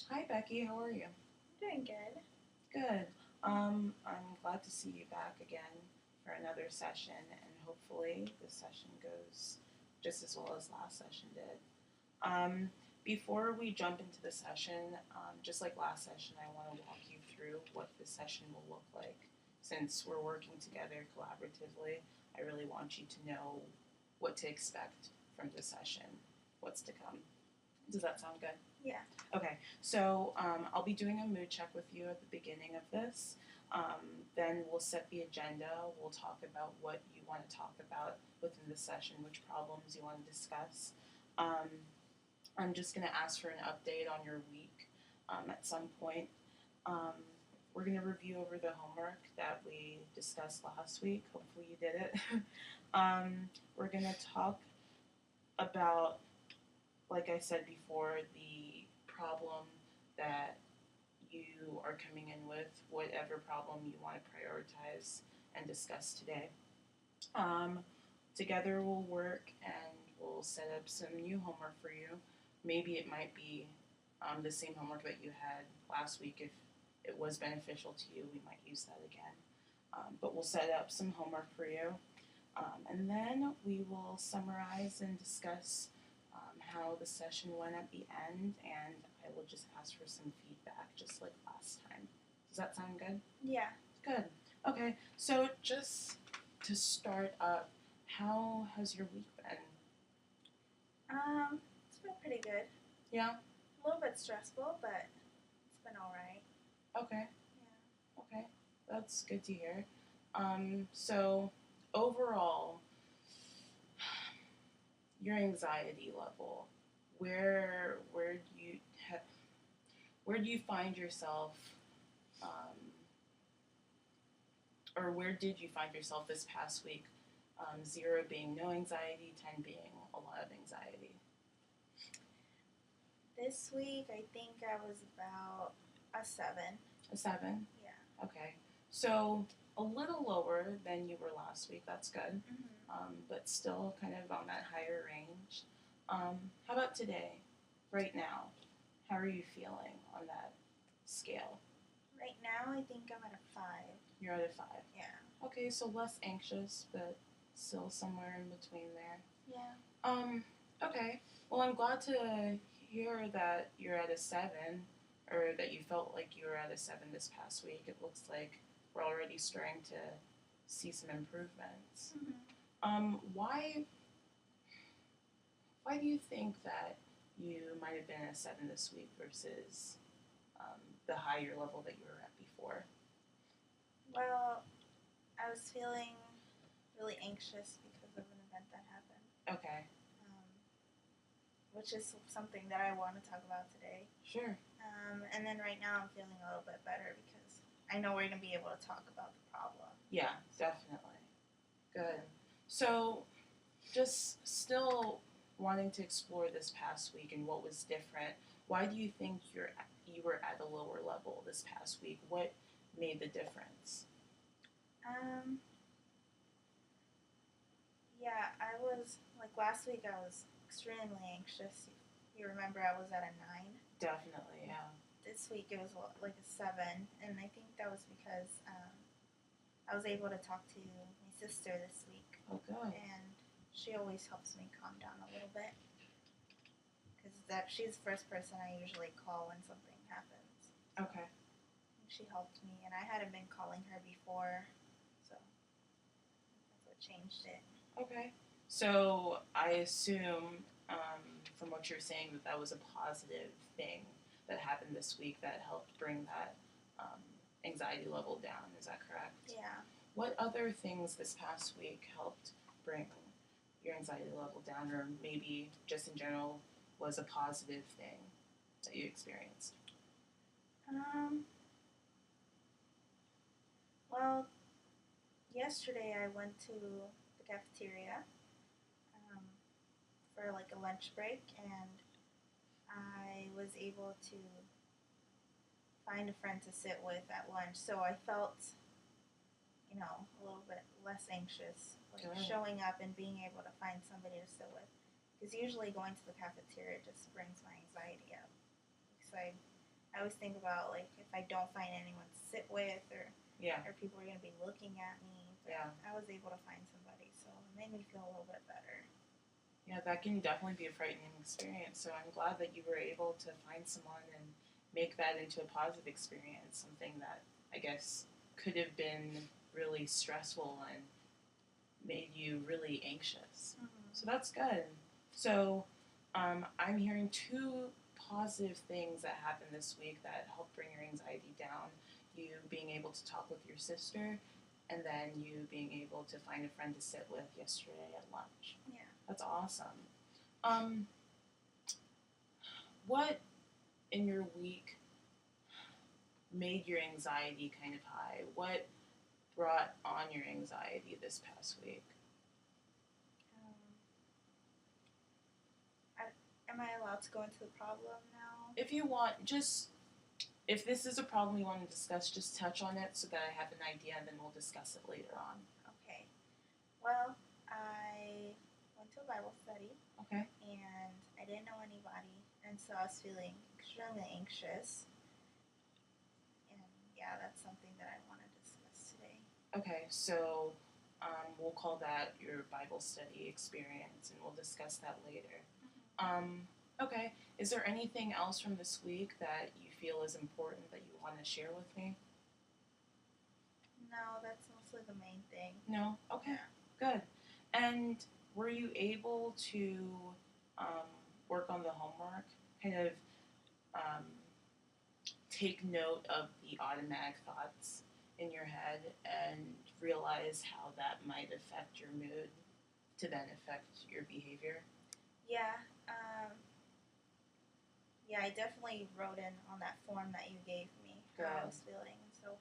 Hi, Becky. How are you? Doing good. Good. I'm glad to see you back again for another session, and hopefully this session goes just as well as last session did. Um, Before we jump into the session, just like last session, I want to walk you through what this session will look like. Since we're working together collaboratively, I really want you to know what to expect from this session, what's to come. Does that sound good? Yeah. Okay, so I'll be doing a mood check with you at the beginning of this. Then we'll set the agenda. We'll talk about what you want to talk about within the session, which problems you want to discuss. Um, I'm just going to ask for an update on your week at some point. Um, we're going to review over the homework that we discussed last week. Hopefully, you did it. We're going to talk about, like I said before, the problem that you are coming in with, whatever problem you want to prioritize and discuss today. Um, Together we'll work and we'll set up some new homework for you. Maybe it might be the same homework that you had last week. If it was beneficial to you, we might use that again. But we'll set up some homework for you. And then we will summarize and discuss how the session went at the end, and I will just ask for some feedback, just like last time. Does that sound good? Yeah. Good. Okay, so just to start up, how has your week been? It's been pretty good. Yeah? A little bit stressful, but it's been all right. Okay, Yeah. okay. That's good to hear. So overall, your anxiety level, where do you where do you find yourself, um, or where did you find yourself this past week? 0 being no anxiety, 10 being a lot of anxiety. This week, I think I was about a 7. A 7? Yeah. Okay. So a little lower than you were last week. That's good. Mm-hmm. But still kind of on that higher range. How about today? Right now? How are you feeling on that scale? Right now, I think I'm at a 5. You're at a 5. Yeah. Okay, so less anxious, but still somewhere in between there. Yeah. Okay. Well, I'm glad to hear that you're at a 7, or that you felt like you were at a 7 this past week. It looks like we're already starting to see some improvements. Mm-hmm. Why do you think that you might have been at a 7 this week versus the higher level that you were at before? Well, I was feeling really anxious because of an event that happened. Okay. Um, which is something that I want to talk about today. Sure. And then right now I'm feeling a little bit better because I know we're going to be able to talk about the problem. Yeah, definitely. Good. So, just still wanting to explore this past week and what was different. Why do you think you were at a lower level this past week? What made the difference? Um, yeah, I was, like last week, I was extremely anxious. You remember I was at a 9. Definitely, yeah. This week it was like a 7, and I think that was because I was able to talk to my sister this week, Oh, good. and she always helps me calm down a little bit because that she's the first person I usually call when something happens. Okay. And she helped me, and I hadn't been calling her before, so that's what changed it. Okay. So I assume, from what you're saying, that that was a positive thing that happened this week that helped bring that um, anxiety level down. Is that correct? Yeah. What other things this past week helped bring your anxiety level down, or maybe just in general was a positive thing that you experienced? Um. Well, yesterday I went to the cafeteria um, for like a lunch break, and I was able to find a friend to sit with at lunch. So I felt, a little bit less anxious, like Good. showing up and being able to find somebody to sit with. Because usually going to the cafeteria just brings my anxiety up. Because I always think about like if I don't find anyone to sit with, Yeah. or people are gonna be looking at me. But Yeah. I was able to find somebody, so it made me feel a little bit better. Yeah, that can definitely be a frightening experience. So I'm glad that you were able to find someone and make that into a positive experience, something that I guess could have been really stressful and made you really anxious. So that's good. So I'm hearing two positive things that happened this week that helped bring your anxiety down. You being able to talk with your sister, and then you being able to find a friend to sit with yesterday at lunch. Yeah. That's awesome. What in your week made your anxiety kind of high? What brought on your anxiety this past week? Am I allowed to go into the problem now? If you want, just if this is a problem you want to discuss, just touch on it so that I have an idea, and then we'll discuss it later on. Okay. Well, I went to a Bible study. Okay. And I didn't know anybody, and so I was feeling extremely anxious. And yeah, that's something that I want to discuss today. Okay, so we'll call that your Bible study experience, and we'll discuss that later. Okay, is there anything else from this week that you feel is important that you want to share with me? No, that's mostly the main thing. No? Okay, Yeah. good. And were you able to work on the homework? Kind of take note of the automatic thoughts in your head and realize how that might affect your mood to then affect your behavior? Yeah. Yeah, I definitely wrote in on that form that you gave me how I was feeling. So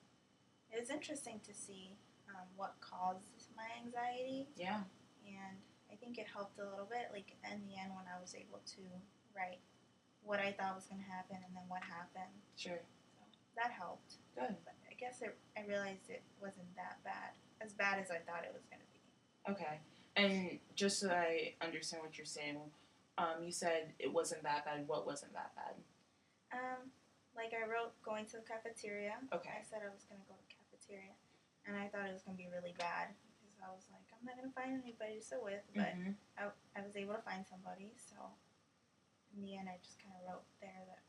it was interesting to see what caused my anxiety. Yeah. And I think it helped a little bit, like in the end when I was able to write what I thought was going to happen and then what happened. Sure. So that helped. Good. But I guess I realized it wasn't that bad. As bad as I thought it was going to be. Okay. And just so I understand what you're saying, you said it wasn't that bad. What wasn't that bad? Like I wrote going to the cafeteria. Okay. I said I was going to go to the cafeteria. And I thought it was going to be really bad. Because I was like, I'm not going to find anybody to sit with. But I was able to find somebody. So in the end, I just kind of wrote there that,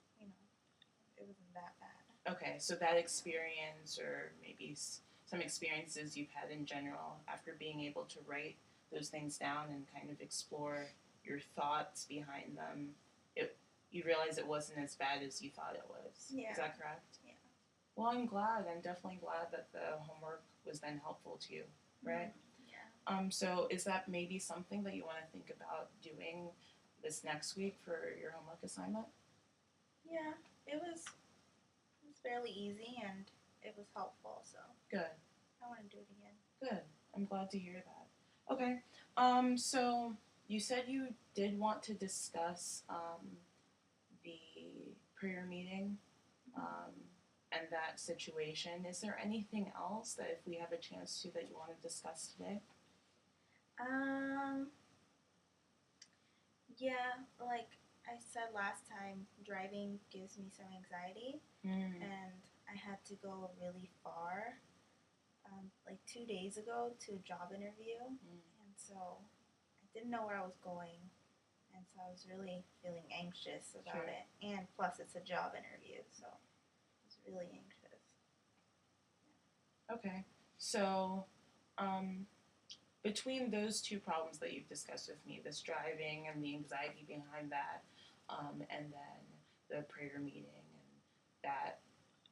it wasn't that bad. Okay, so that experience, or maybe some experiences you've had in general, after being able to write those things down and kind of explore your thoughts behind them, you realize it wasn't as bad as you thought it was. Yeah. Is that correct? Yeah. Well, I'm glad. I'm definitely glad that the homework was then helpful to you, right? Yeah. So is that maybe something that you want to think about doing this next week for your homework assignment? Yeah, it was fairly easy and it was helpful, so Good. I want to do it again. Good. I'm glad to hear that. Okay. So you said you did want to discuss the prayer meeting and that situation. Is there anything else that if we have a chance to that you want to discuss today? Yeah, like I said last time, driving gives me some anxiety, and I had to go really far, like 2 days ago to a job interview, and so I didn't know where I was going, and so I was really feeling anxious about it, and plus it's a job interview, so I was really anxious. Okay, so between those two problems that you've discussed with me, this driving and the anxiety behind that, and then the prayer meeting and that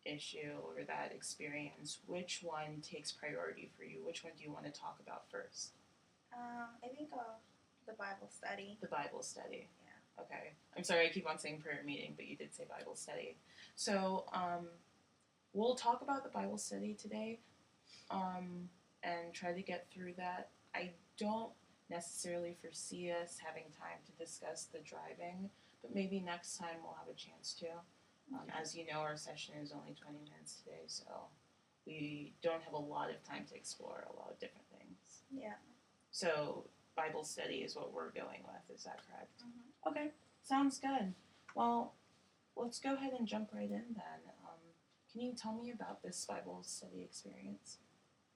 issue or that experience, which one takes priority for you? Which one do you want to talk about first? I think the Bible study. The Bible study. Yeah. Okay. I'm sorry I keep on saying prayer meeting, but you did say Bible study. So we'll talk about the Bible study today and try to get through that. I don't necessarily foresee us having time to discuss the driving, but maybe next time we'll have a chance to. As you know, our session is only 20 minutes today, so we don't have a lot of time to explore a lot of different things. Yeah. So Bible study is what we're going with, is that correct? Mm-hmm. Okay, sounds good. Well, let's go ahead and jump right in then. Can you tell me about this Bible study experience?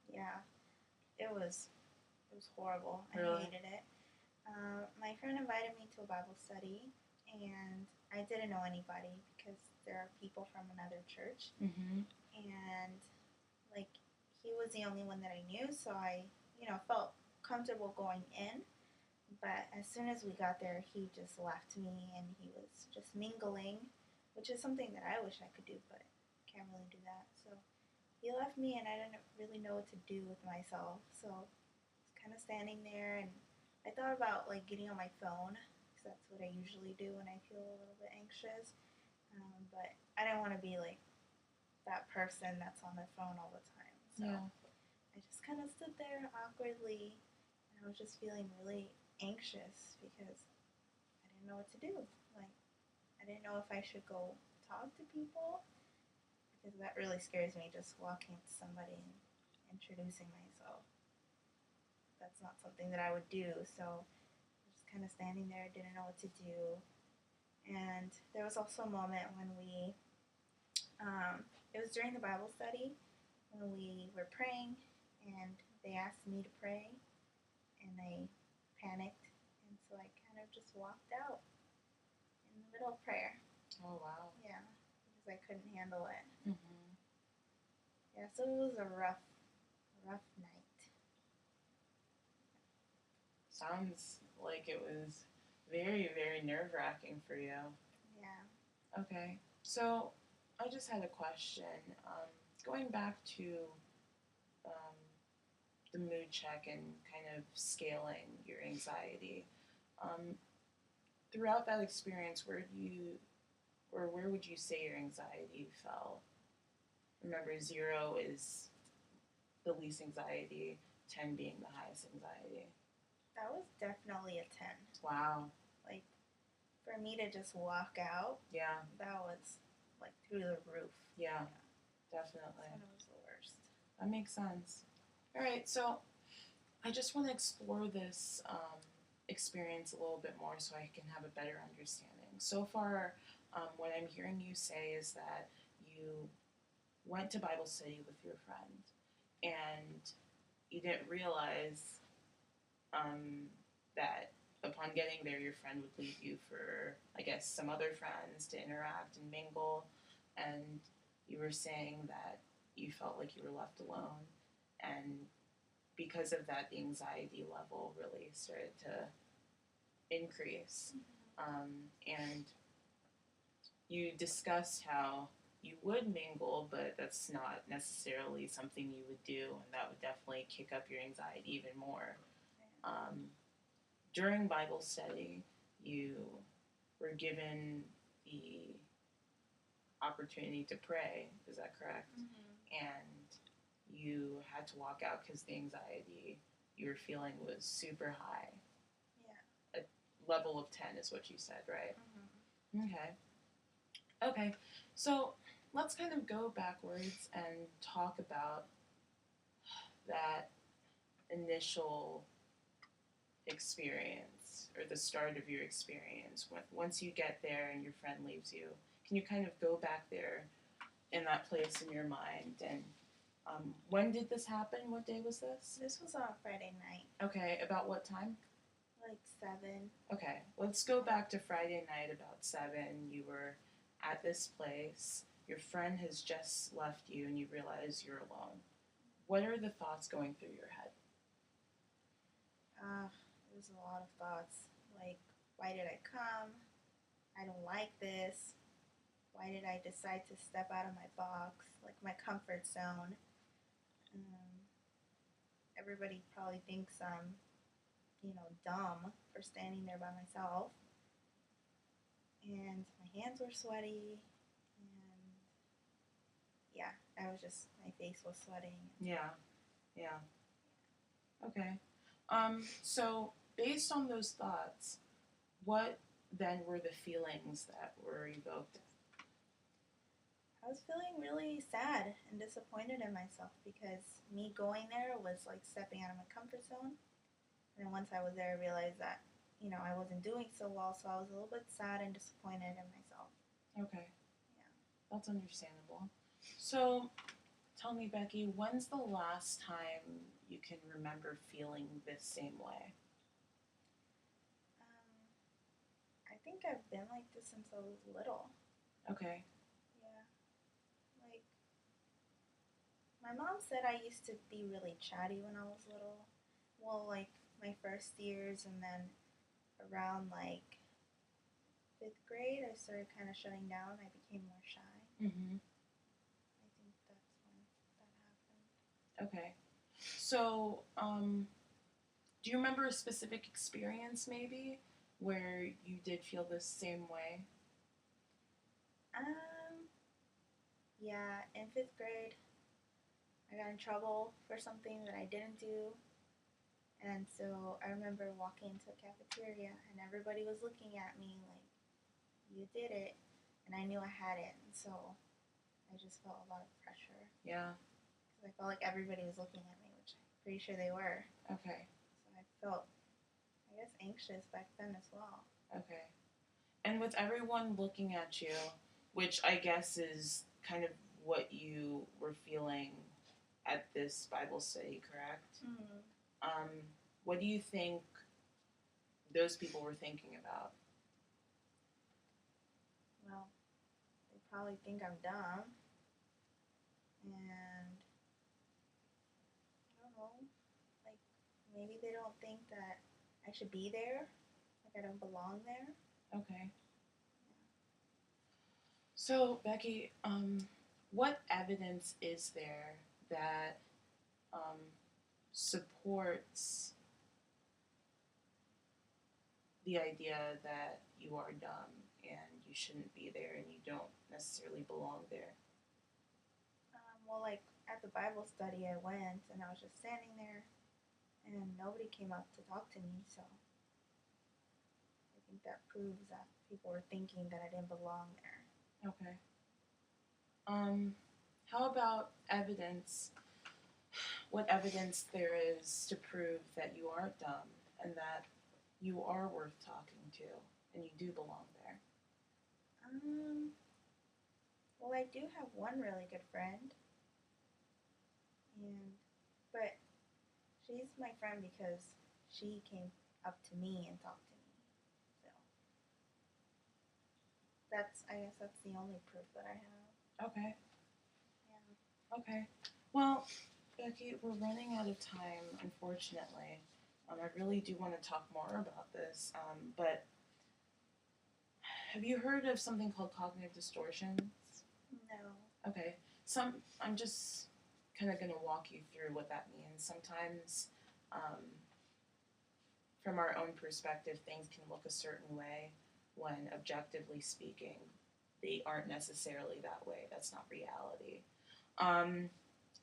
Yeah, it was horrible. I Really? hated it. My friend invited me to a Bible study, and I didn't know anybody because there are people from another church, Mm-hmm. and like he was the only one that I knew, so I, felt comfortable going in. But as soon as we got there, he just left me, and he was just mingling, which is something that I wish I could do, but can't really do that. So he left me, and I didn't really know what to do with myself. So I was kind of standing there, and I thought about like getting on my phone because that's what I usually do when I feel a little bit anxious. But I didn't want to be like that person that's on their phone all the time. So Yeah. I just kind of stood there awkwardly, and I was just feeling really anxious because I didn't know what to do. Like, I didn't know if I should go talk to people because that really scares me, just walking up to somebody and introducing myself. That's not something that I would do. So I was just kind of standing there, didn't know what to do. And there was also a moment when it was during the Bible study when we were praying, and they asked me to pray, and I panicked, and so I kind of just walked out in the middle of prayer. Oh, wow. Yeah, because I couldn't handle it. Mm-hmm. Yeah, so it was a rough night. Sounds like it was very, very nerve-wracking for you. Yeah. Okay. So I just had a question. Going back to um, the mood check and kind of scaling your anxiety. Um, Throughout that experience, where would you say your anxiety fell? Remember, 0 is the least anxiety, 10 being the highest anxiety. That was definitely a 10. Wow. Like, for me to just walk out, Yeah. that was like through the roof. Yeah, definitely. That was the worst. That makes sense. All right, so I just want to explore this experience a little bit more so I can have a better understanding. So far, what I'm hearing you say is that you went to Bible study with your friend and you didn't realize that upon getting there, your friend would leave you for, I guess, some other friends to interact and mingle. And you were saying that you felt like you were left alone. And because of that, the anxiety level really started to increase. And you discussed how you would mingle, but that's not necessarily something you would do, and that would definitely kick up your anxiety even more. During Bible study, you were given the opportunity to pray. Is that correct? Mm-hmm. And you had to walk out because the anxiety you were feeling was super high. Yeah. A level of 10 is what you said, right? Mm-hmm. Okay. So let's kind of go backwards and talk about that initial experience or the start of your experience. Once you get there and your friend leaves you, can you kind of go back there in that place in your mind? And when did this happen? What day was this? This was on Friday night. Okay, about what time? Like 7. Okay, let's go back to Friday night about 7. You were at this place. Your friend has just left you and you realize you're alone. What are the thoughts going through your head? It was a lot of thoughts. Like, why did I come? I don't like this. Why did I decide to step out of my box, like my comfort zone? Um, Everybody probably thinks I'm, dumb for standing there by myself. And my hands were sweaty, and yeah, my face was sweating. Yeah, yeah. Okay. So based on those thoughts, what then were the feelings that were evoked? I was feeling really sad and disappointed in myself because me going there was like stepping out of my comfort zone. And then once I was there, I realized that, I wasn't doing so well, so I was a little bit sad and disappointed in myself. Okay. Yeah. That's understandable. So, tell me, Becky, when's the last time you can remember feeling this same way? I think I've been like this since I was little. Okay. Yeah. Like, my mom said I used to be really chatty when I was little. Well, like, my first years, and then around like fifth grade, I started kind of shutting down. I became more shy. Mm-hmm. I think that's when that happened. Okay. So, do you remember a specific experience maybe where you did feel the same way? Um, yeah, in fifth grade, I got in trouble for something that I didn't do. And so I remember walking into a cafeteria and everybody was looking at me like, you did it. And I knew I hadn't. And so I just felt a lot of pressure. Yeah. Because I felt like everybody was looking at me, which I'm pretty sure they were. Okay. So I felt, I guess, anxious back then as well. Okay. And with everyone looking at you, which I guess is kind of what you were feeling at this Bible study, correct? Mm. Um, what do you think those people were thinking about? Well, they probably think I'm dumb. And I don't know, like maybe they don't think that I should be there, like I don't belong there. Okay. So, Becky, what evidence is there that um, supports the idea that you are dumb and you shouldn't be there and you don't necessarily belong there? Well, like at the Bible study, I went and I was just standing there, and nobody came up to talk to me. So I think that proves that people were thinking that I didn't belong there. Okay. Um, how about evidence? What evidence there is to prove that you aren't dumb and that you are worth talking to and you do belong there? Um, well, I do have one really good friend, and but she's my friend because she came up to me and talked to me. So that's, I guess that's the only proof that I have. Okay. Yeah. Okay. Well, Becky, we're running out of time, unfortunately. I really do want to talk more about this, but have you heard of something called cognitive distortions? No. Okay. I'm just kind of going to walk you through what that means. Sometimes, um, from our own perspective, things can look a certain way when, objectively speaking, they aren't necessarily that way. That's not reality. Um,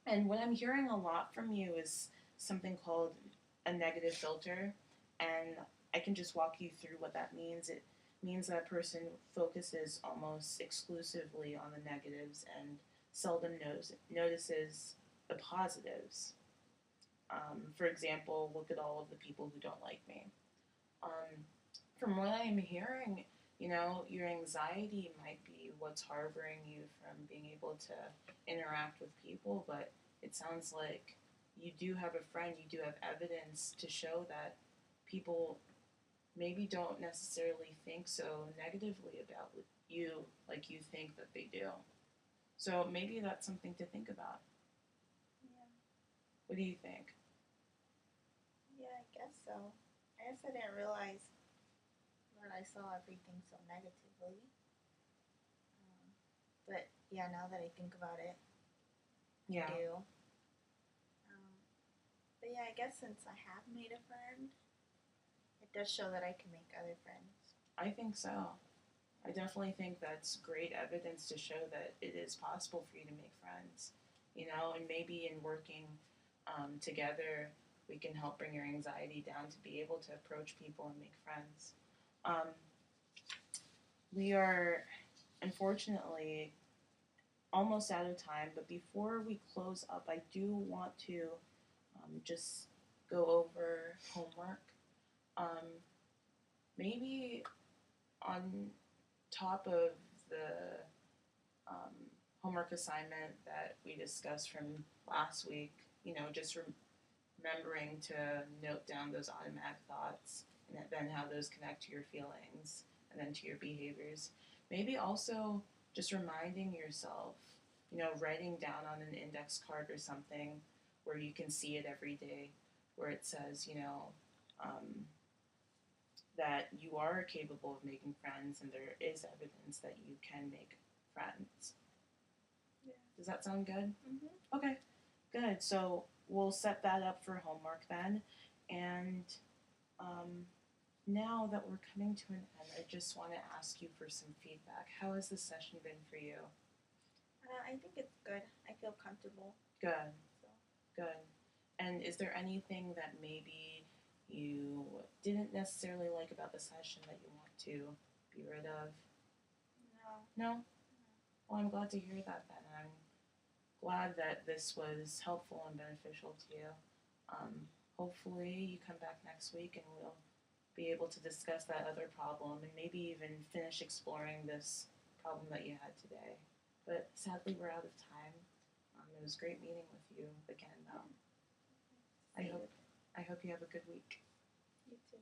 And what I'm hearing a lot from you is something called a negative filter. And I can just walk you through what that means. It means that a person focuses almost exclusively on the negatives and seldom notices the positives. For example, look at all of the people who don't like me. Um, from what I'm hearing, your anxiety might be what's harboring you from being able to interact with people, but it sounds like you do have a friend, you do have evidence to show that people maybe don't necessarily think so negatively about you like you think that they do. So maybe that's something to think about. Yeah. What do you think? Yeah, I guess so. I guess I didn't realize that I saw everything so negatively. But yeah, now that I think about it, Yeah, I do. But yeah, I guess since I have made a friend, it does show that I can make other friends. I think so. I definitely think that's great evidence to show that it is possible for you to make friends, and maybe in working together, we can help bring your anxiety down to be able to approach people and make friends. Um, we are unfortunately almost out of time, but before we close up, I do want to just go over homework. Um, maybe on top of the homework assignment that we discussed from last week, just remembering to note down those automatic thoughts and then how those connect to your feelings and then to your behaviors. Maybe also just reminding yourself, writing down on an index card or something where you can see it every day, where it says, that you are capable of making friends and there is evidence that you can make friends. Yeah. Does that sound good? Mm-hmm. Okay, good. So we'll set that up for homework then. And now that we're coming to an end, I just want to ask you for some feedback. How has this session been for you? I think it's good. I feel comfortable. Good, So good. And is there anything that maybe you didn't necessarily like about the session that you want to be rid of? no. No? Well, I'm glad to hear that then. I'm glad that this was helpful and beneficial to you. Hopefully, you come back next week and we'll be able to discuss that other problem and maybe even finish exploring this problem that you had today. But sadly, we're out of time. It was great meeting with you again, though. I hope you have a good week. You too.